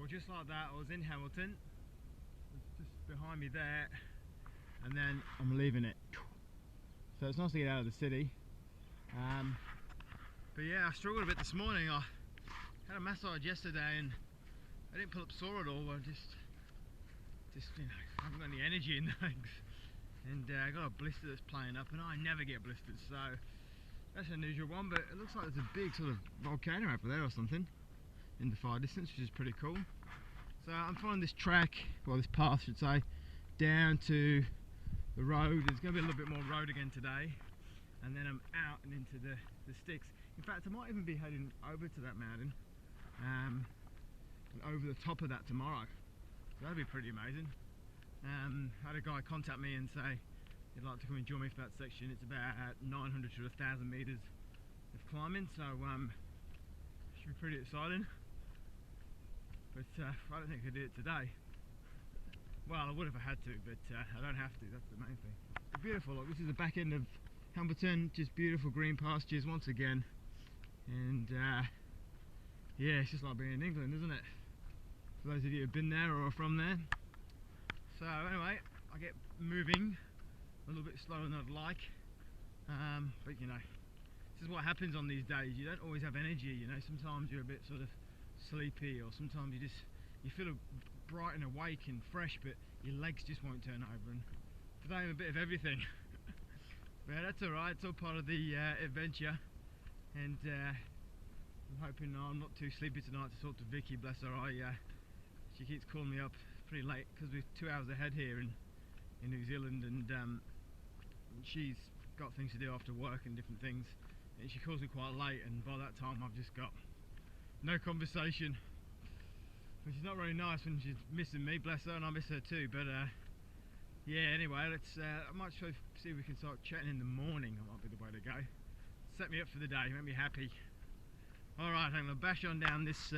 Well, just like that, I was in Hamilton, it's just behind me there, and then I'm leaving it. So it's nice to get out of the city. But yeah, I struggled a bit this morning. I had a massage yesterday and I didn't pull up sore at all. I just you know, I haven't got any energy in the legs, and I got a blister that's playing up, and I never get blisters, so that's an unusual one. But it looks like there's a big sort of volcano over there or something in the far distance, which is pretty cool. So I'm following this track, well, this path I should say, down to the road. There's going to be a little bit more road again today, and then I'm out and into the sticks. In fact, I might even be heading over to that mountain and over the top of that tomorrow. So that'd be pretty amazing. I had a guy contact me and say he'd like to come and join me for that section. It's about 900 to 1,000 meters of climbing, so should be pretty exciting. But I don't think I could do it today. Well, I would if I had to, but I don't have to. That's the main thing. Beautiful. Look, this is the back end of Hamilton. Just beautiful green pastures once again. And yeah, it's just like being in England, isn't it? For those of you who've been there or are from there. So anyway, I get moving a little bit slower than I'd like. But you know, this is what happens on these days. You don't always have energy, you know. Sometimes you're a bit sort of sleepy, or sometimes you feel bright and awake and fresh, but your legs just won't turn over. And today I'm a bit of everything. But that's alright, it's all part of the adventure. And I'm hoping I'm not too sleepy tonight to talk to Vicky, bless her. She keeps calling me up pretty late because we're 2 hours ahead here in New Zealand, and she's got things to do after work and different things, and she calls me quite late, and by that time I've just got no conversation, which is not really nice when she's missing me, bless her, and I miss her too. But yeah, anyway, let's I might see if we can start chatting in the morning. That might be the way to go. Set me up for the day, make me happy. Alright, I'm going to bash on down this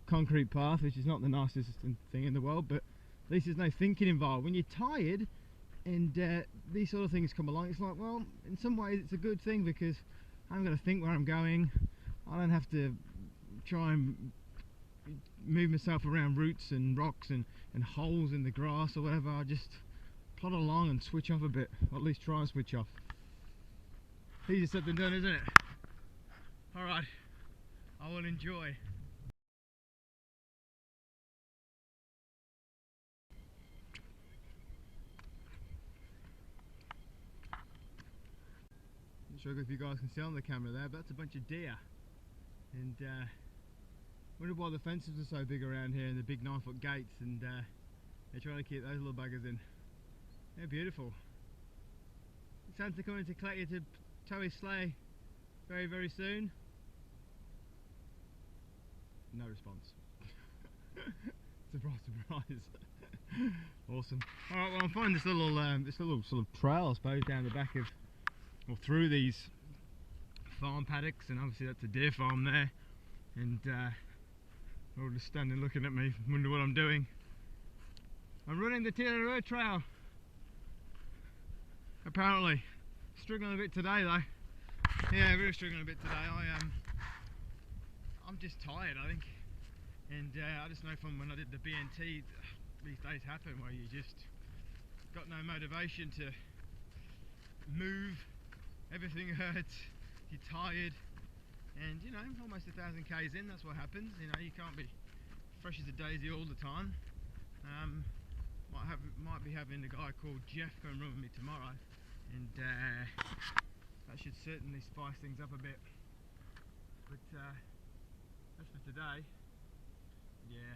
concrete path, which is not the nicest thing in the world, but at least there's no thinking involved. When you're tired and these sort of things come along, it's like, well, in some ways it's a good thing, because I'm going to think where I'm going. I don't have to try and move myself around roots and rocks and holes in the grass or whatever. I just plod along and switch off a bit, or at least try and switch off. Easier said than done, isn't it? Alright, I will enjoy. Not sure if you guys can see on the camera there, but that's a bunch of deer. And wonder why the fences are so big around here and the big 9-foot gates, and they're trying to keep those little buggers in. They're beautiful. Santa coming to collect you to tow his sleigh very, very soon. No response. Surprise, surprise. Awesome. Alright, well, I'm finding this little sort of trail, I suppose, down the back of, or through these farm paddocks, and obviously that's a deer farm there. And they're all just standing looking at me, wonder what I'm doing. I'm running the Te Araroa trail. Apparently. Struggling a bit today though. Yeah, really struggling a bit today. I'm just tired, I think. And I just know from when I did the BNT, these days happen where you just got no motivation to move, everything hurts, you're tired, and you know, almost 1,000 k's in, that's what happens. You know, you can't be fresh as a daisy all the time. Might be having a guy called Jeff come and run with me tomorrow, and that should certainly spice things up a bit. But as for today, yeah,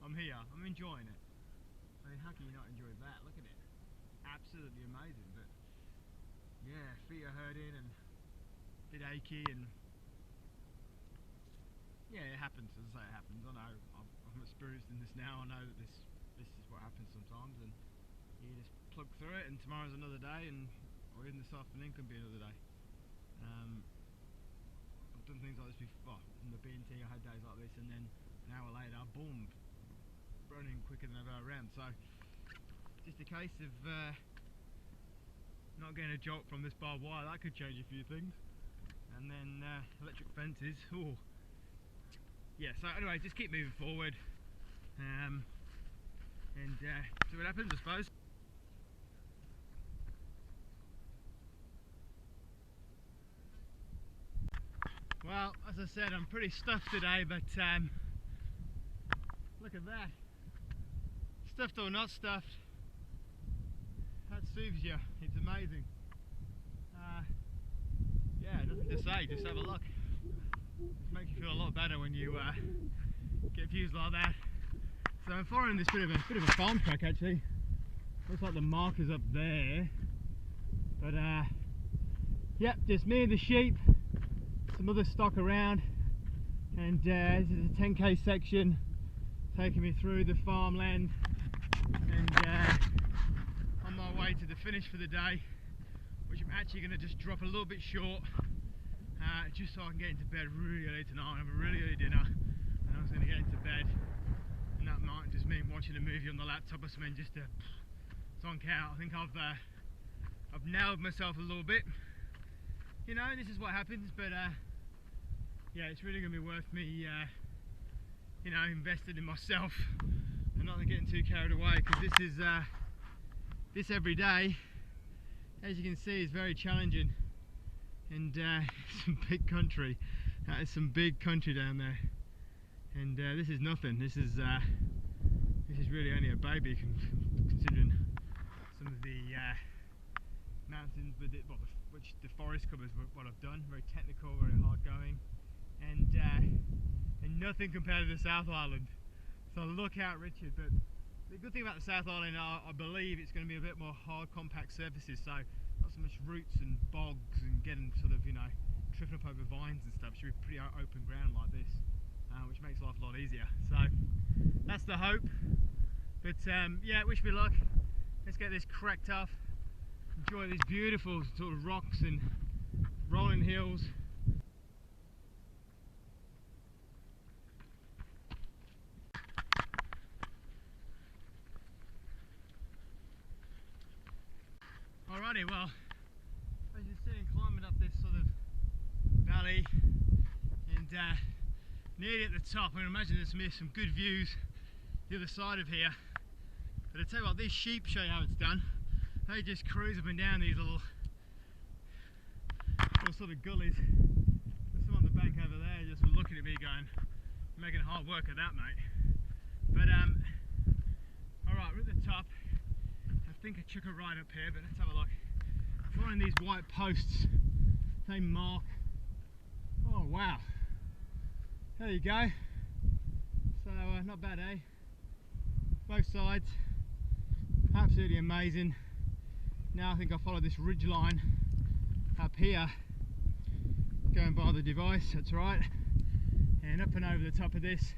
I'm here, I'm enjoying it. I mean, how can you not enjoy that? Look at it, absolutely amazing. But yeah, feet are hurting and a bit achy, and yeah, it happens. As I say, it happens. I know, I'm experienced in this now. I know that this is what happens sometimes, and you just plug through it, and tomorrow's another day, and or even this afternoon can be another day. I've done things like this before. In the BNT I had days like this, and then an hour later, boom, running quicker than I've ever ran. So just a case of not getting a jolt from this barbed wire. That could change a few things. And then electric fences. Oh, yeah, so anyway, just keep moving forward, and see what happens, I suppose. Well, as I said, I'm pretty stuffed today, but look at that. Stuffed or not stuffed, that soothes you. It's amazing. Yeah, nothing to say, just have a look. It makes you feel a lot better when you get views like that. So I'm following this bit of a farm track actually. Looks like the marker's up there, but yep, just me and the sheep, some other stock around, and this is a 10k section taking me through the farmland, and on my way to the finish for the day, which I'm actually going to just drop a little bit short, just so I can get into bed really early tonight, have a really early dinner, and I was going to get into bed, and that might just mean watching a movie on the laptop or something just to zonk out. I think I've nailed myself a little bit, you know, this is what happens, but yeah, it's really going to be worth me, you know, invested in myself and not getting too carried away, because this is this every day, as you can see, is very challenging, and some big country. That is some big country down there, and this is nothing. This is really only a baby considering some of the mountains, but which the forest covers what I've done. Very technical, very hard going, and nothing compared to the South Island. So look out, Richard. But the good thing about the South Island, I believe it's going to be a bit more hard, compact surfaces. So not so much roots and bogs and getting sort of, you know, tripping up over vines and stuff. It should be pretty open ground like this, which makes life a lot easier. So that's the hope. But yeah, wish me luck. Let's get this cracked off. Enjoy these beautiful sort of rocks and rolling hills. Alrighty, well, as you're seeing, climbing up this sort of valley, and nearly at the top, I imagine there's some good views the other side of here. But I tell you what, these sheep show you how it's done. They just cruise up and down these little sort of gullies. There's some on the bank over there just looking at me going, "You're making hard work of that, mate." But alright, we're at the top. I think I took a ride up here, but let's have a look. Following these white posts, they mark. Oh wow, there you go. So not bad, eh? Both sides, absolutely amazing. Now I think I'll follow this ridge line up here, going by the device, that's right, and up and over the top of this,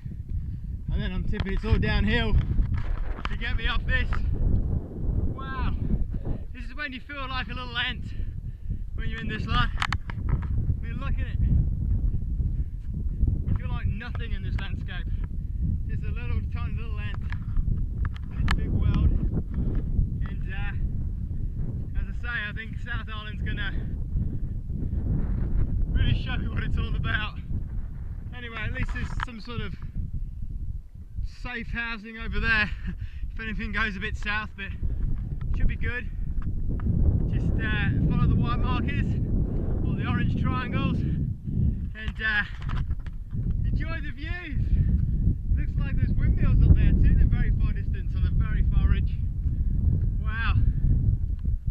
and then I'm tipping it's all downhill to get me off this. Wow, this is when you feel like a little ant when you're in this lot. I mean, look at it. You feel like nothing in this landscape. Just a little tiny little ant in this big world. And as I say, I think South Island's gonna really show me what it's all about. Anyway, at least there's some sort of safe housing over there if anything goes a bit south, but should be good. Just follow the white markers or the orange triangles and enjoy the views. Looks like there's windmills up there too, they're very far distance on a very far ridge. Wow.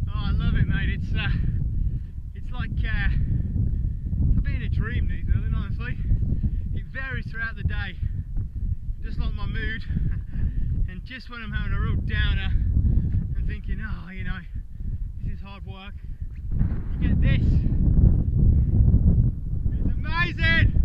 Oh, I love it, mate. It's like being a dream, these island, honestly. It varies throughout the day, just like my mood. And just when I'm having a real downer and thinking, oh, you know, this is hard work, you get this. It's amazing.